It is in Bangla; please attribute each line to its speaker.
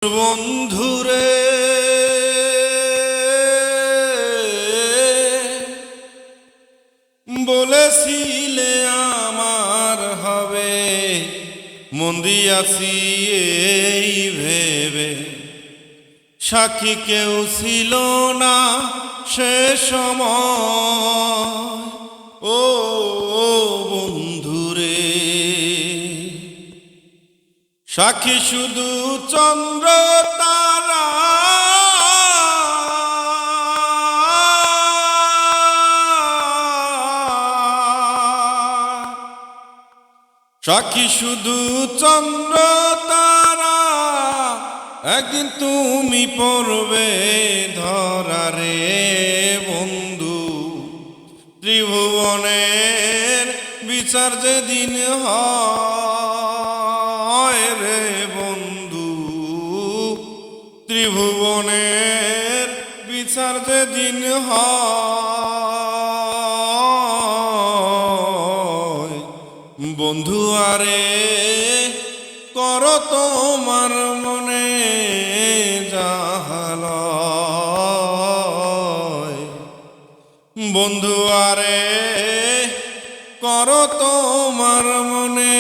Speaker 1: বন্ধুরে বলেছিলে আমার হবে, মন দিয়াছি এই ভেবে। সাক্ষী কেউ ছিল না সে সময়, ও বন্ধুরে। সাক্ষী শুধু চন্দ্র তারা, সাক্ষী শুধু চন্দ্র তারা। একদিন তুমি পড়বে ধরারে বন্ধু, ত্রিভুবনের বিচার যেদিন হয় রে বন্ধু, ত্রিভুবনের বিচার যেদিন হয়। বন্ধু আরে কর তোমার মনে জাহালয়, বন্ধু আরে কর তোমার মনে